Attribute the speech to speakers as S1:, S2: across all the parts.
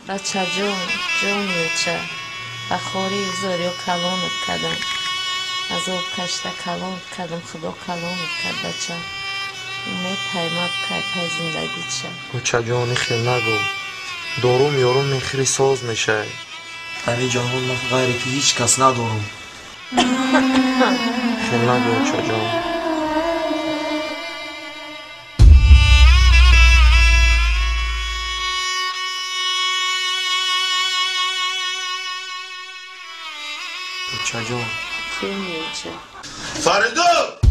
S1: بچه جون میوچه بخوری زوریو کلونت کردم از او کشته کلونت کردم خدا کلونت کرد بچه امید پیماب که پی زندگی چه
S2: بچه جانی خیل نگو دارم یارم میخری ساز میشه
S3: همین جهان من غیری که هیچ کس ندارم
S2: خیل نگو بچه جان
S3: بچه جان
S1: چی میوچه
S4: فریدو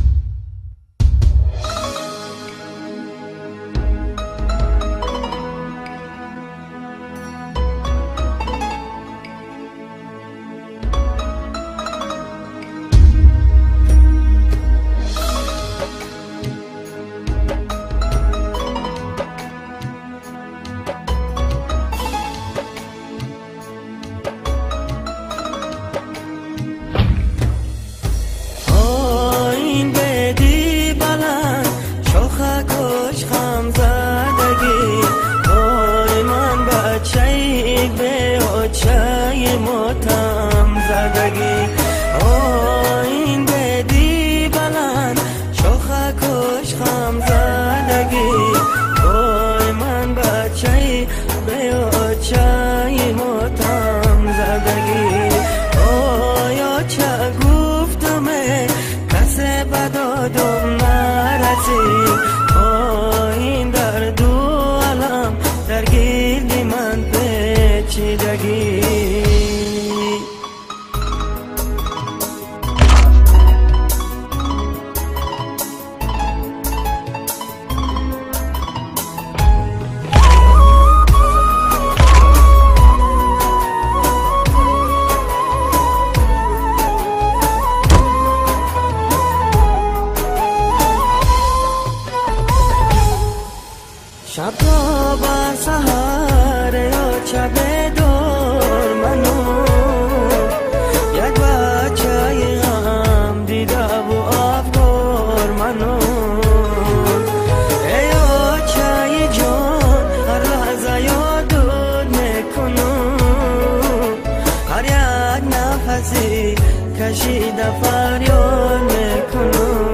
S5: شب تا با سهر یا شب دور منو یک بچه غم دیده و افکار منو ای بچه جان هر لحظه یادت میکنم هر یک نفسی کشیده فریاد میکنم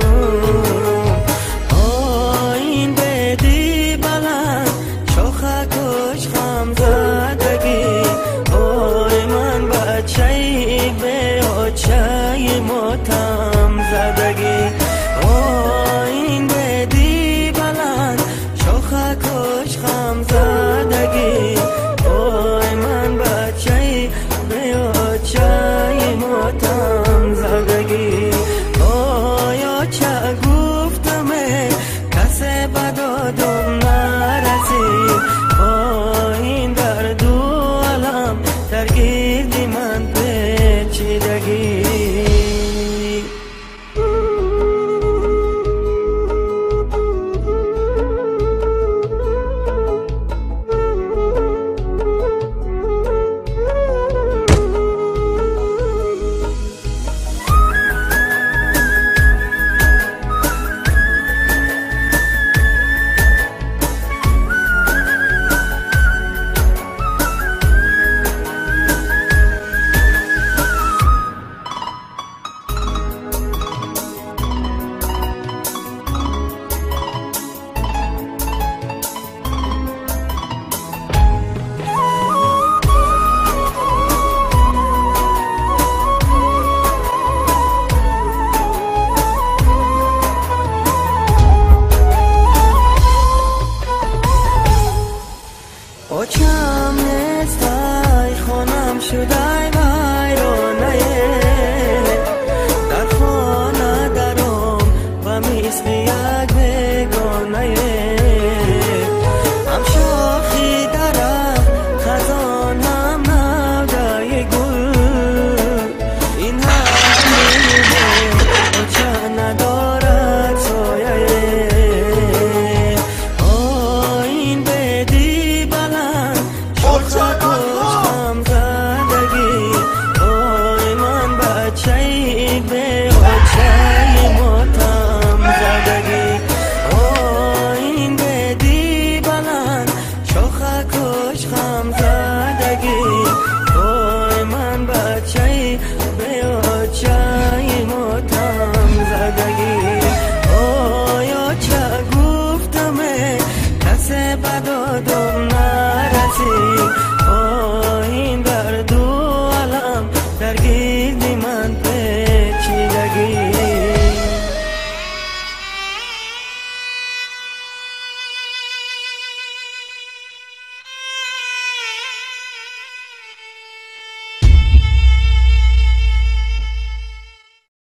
S5: Should I